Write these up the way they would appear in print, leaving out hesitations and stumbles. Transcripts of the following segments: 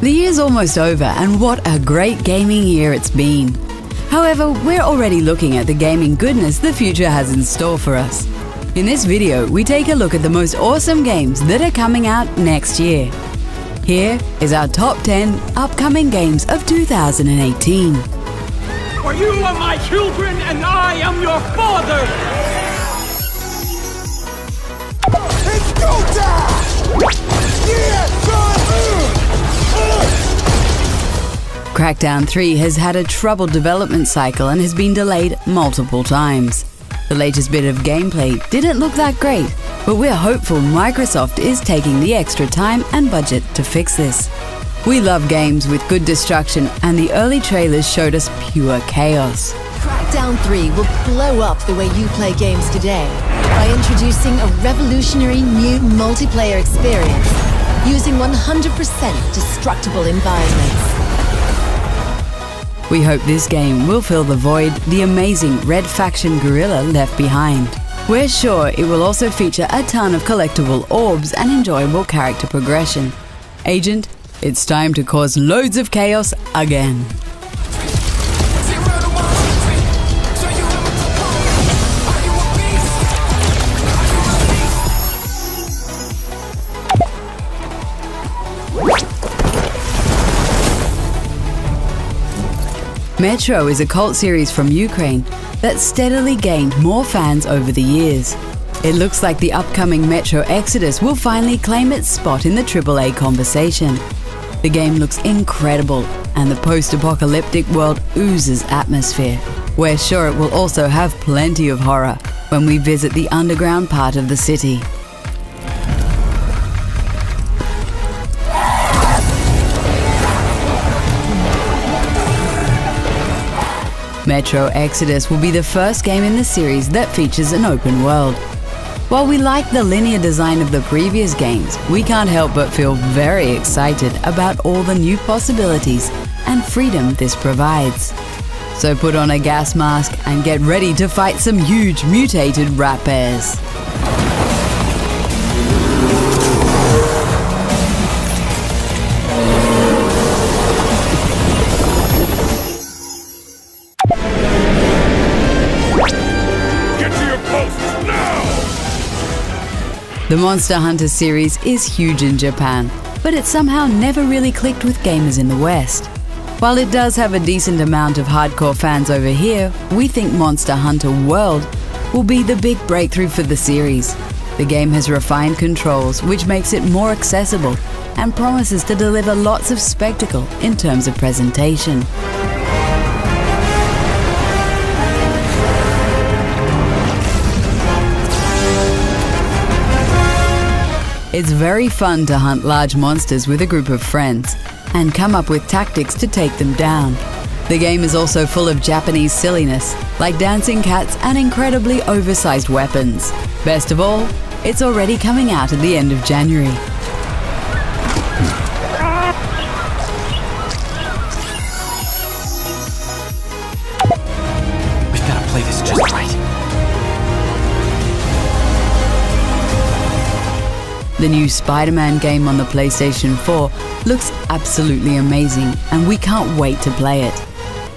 The year's almost over, and what a great gaming year it's been. However, we're already looking at the gaming goodness the future has in store for us. In this video, we take a look at the most awesome games that are coming out next year. Here is our top 10 upcoming games of 2018. For you are my children, and I am your father! It's go time! Yeah, son! Crackdown 3 has had a troubled development cycle and has been delayed multiple times. The latest bit of gameplay didn't look that great, but we're hopeful Microsoft is taking the extra time and budget to fix this. We love games with good destruction, and the early trailers showed us pure chaos. Crackdown 3 will blow up the way you play games today by introducing a revolutionary new multiplayer experience using 100% destructible environments. We hope this game will fill the void the amazing Red Faction guerrilla left behind. We're sure it will also feature a ton of collectible orbs and enjoyable character progression. Agent, it's time to cause loads of chaos again. Metro is a cult series from Ukraine that steadily gained more fans over the years. It looks like the upcoming Metro Exodus will finally claim its spot in the AAA conversation. The game looks incredible, and the post-apocalyptic world oozes atmosphere. We're sure it will also have plenty of horror when we visit the underground part of the city. Metro Exodus will be the first game in the series that features an open world. While we like the linear design of the previous games, we can't help but feel very excited about all the new possibilities and freedom this provides. So put on a gas mask and get ready to fight some huge mutated rat bears. The Monster Hunter series is huge in Japan, but it somehow never really clicked with gamers in the West. While it does have a decent amount of hardcore fans over here, we think Monster Hunter World will be the big breakthrough for the series. The game has refined controls, which makes it more accessible and promises to deliver lots of spectacle in terms of presentation. It's very fun to hunt large monsters with a group of friends and come up with tactics to take them down. The game is also full of Japanese silliness, like dancing cats and incredibly oversized weapons. Best of all, it's already coming out at the end of January. We've got to play this just right. The new Spider-Man game on the PlayStation 4 looks absolutely amazing, and we can't wait to play it.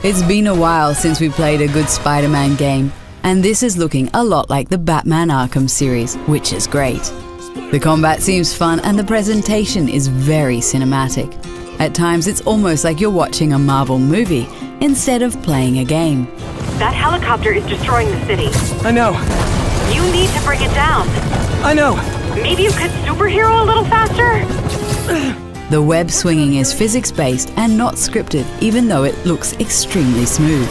It's been a while since we played a good Spider-Man game, and this is looking a lot like the Batman Arkham series, which is great. The combat seems fun and the presentation is very cinematic. At times it's almost like you're watching a Marvel movie instead of playing a game. That helicopter is destroying the city. I know. You need to bring it down. I know. Maybe you could superhero a little faster? The web swinging is physics-based and not scripted, even though it looks extremely smooth.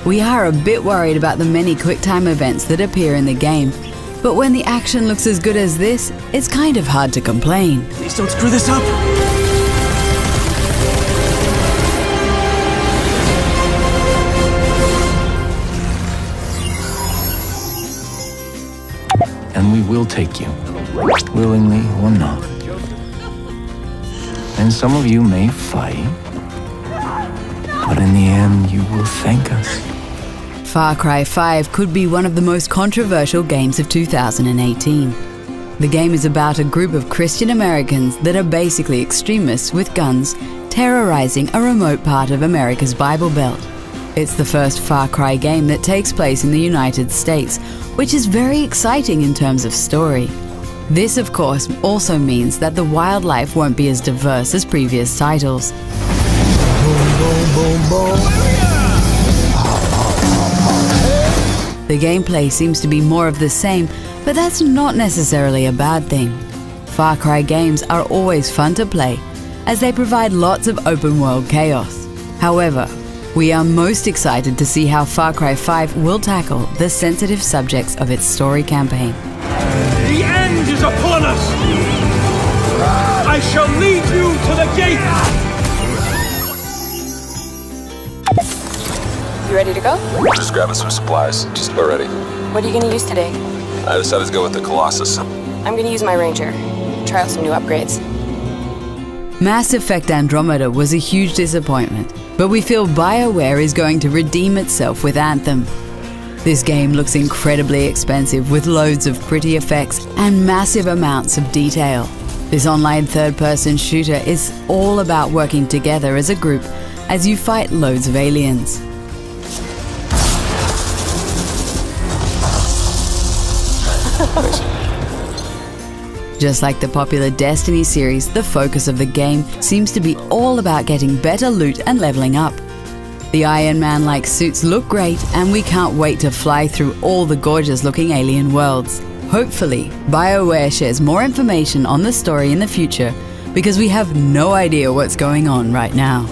We are a bit worried about the many QuickTime events that appear in the game, but when the action looks as good as this, it's kind of hard to complain. Please don't screw this up. And we will take you, willingly or not. And some of you may fight, but in the end you will thank us. Far Cry 5 could be one of the most controversial games of 2018. The game is about a group of Christian Americans that are basically extremists with guns terrorizing a remote part of America's Bible Belt. It's the first Far Cry game that takes place in the United States, which is very exciting in terms of story. This, of course, also means that the wildlife won't be as diverse as previous titles. The gameplay seems to be more of the same, but that's not necessarily a bad thing. Far Cry games are always fun to play, as they provide lots of open-world chaos. However, we are most excited to see how Far Cry 5 will tackle the sensitive subjects of its story campaign. The end is upon us! I shall lead you to the gate! You ready to go? Just grabbing some supplies. Just about ready. What are you going to use today? I decided to go with the Colossus. I'm going to use my Ranger. Try out some new upgrades. Mass Effect Andromeda was a huge disappointment, but we feel BioWare is going to redeem itself with Anthem. This game looks incredibly expensive with loads of pretty effects and massive amounts of detail. This online third-person shooter is all about working together as a group as you fight loads of aliens. Just like the popular Destiny series, the focus of the game seems to be all about getting better loot and leveling up. The Iron Man-like suits look great, and we can't wait to fly through all the gorgeous-looking alien worlds. Hopefully, BioWare shares more information on the story in the future, because we have no idea what's going on right now.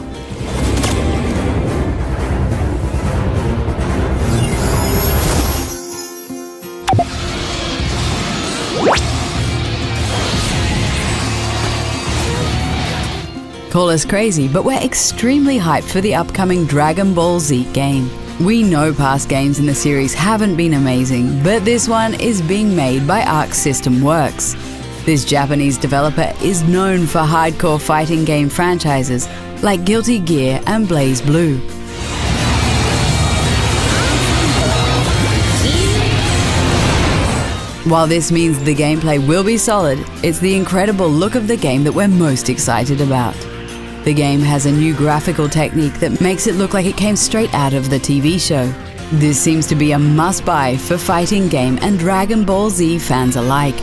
Call us crazy, but we're extremely hyped for the upcoming Dragon Ball Z game. We know past games in the series haven't been amazing, but this one is being made by Arc System Works. This Japanese developer is known for hardcore fighting game franchises like Guilty Gear and Blaze Blue. While this means the gameplay will be solid, it's the incredible look of the game that we're most excited about. The game has a new graphical technique that makes it look like it came straight out of the TV show. This seems to be a must-buy for fighting game and Dragon Ball Z fans alike.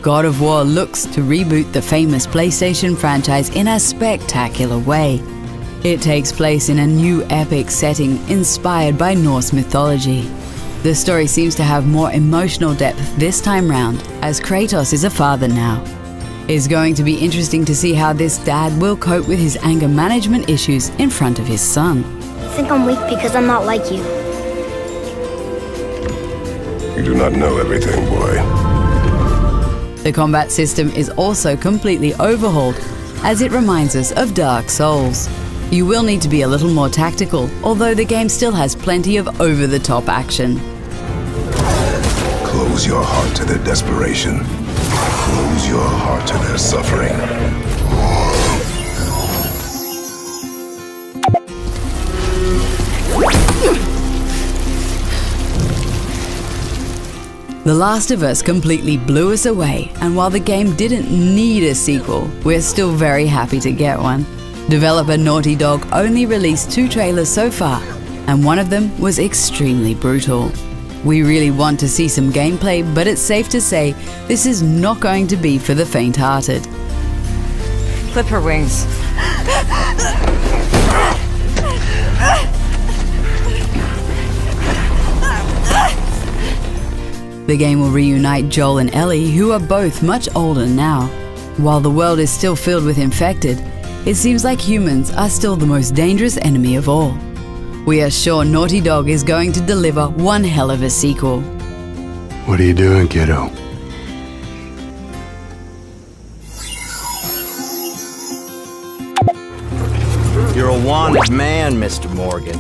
God of War looks to reboot the famous PlayStation franchise in a spectacular way. It takes place in a new epic setting inspired by Norse mythology. The story seems to have more emotional depth this time round, as Kratos is a father now. It's going to be interesting to see how this dad will cope with his anger management issues in front of his son. I think I'm weak because I'm not like you. You do not know everything, boy. The combat system is also completely overhauled, as it reminds us of Dark Souls. You will need to be a little more tactical, although the game still has plenty of over-the-top action. Close your heart to their desperation. Close your heart to their suffering. The Last of Us completely blew us away, and while the game didn't need a sequel, we're still very happy to get one. Developer Naughty Dog only released 2 trailers so far, and one of them was extremely brutal. We really want to see some gameplay, but it's safe to say this is not going to be for the faint-hearted. Clip her wings. The game will reunite Joel and Ellie, who are both much older now. While the world is still filled with infected, it seems like humans are still the most dangerous enemy of all. We are sure Naughty Dog is going to deliver one hell of a sequel. What are you doing, kiddo? You're a wanted man, Mr. Morgan.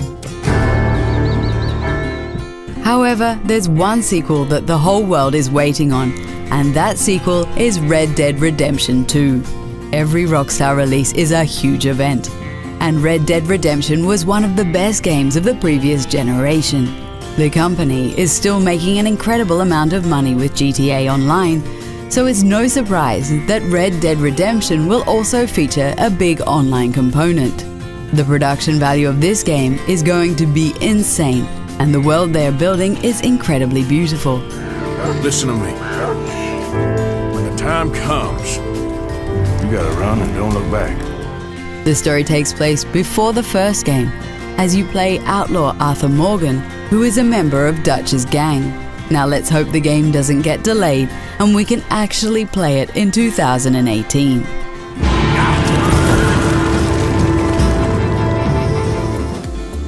However, there's one sequel that the whole world is waiting on, And that sequel is Red Dead Redemption 2. Every Rockstar release is a huge event, and Red Dead Redemption was one of the best games of the previous generation. The company is still making an incredible amount of money with GTA Online, so it's no surprise that Red Dead Redemption will also feature a big online component. The production value of this game is going to be insane, and the world they're building is incredibly beautiful. Listen to me. When the time comes, you gotta run and don't look back. The story takes place before the first game, as you play outlaw Arthur Morgan, who is a member of Dutch's gang. Now let's hope the game doesn't get delayed and we can actually play it in 2018.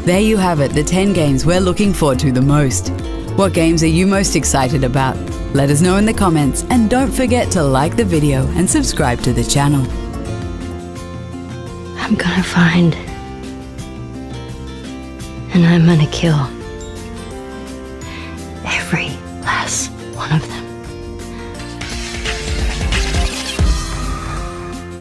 There you have it, the 10 games we're looking forward to the most. What games are you most excited about? Let us know in the comments, and don't forget to like the video and subscribe to the channel. I'm gonna find. And I'm gonna kill every last one of them.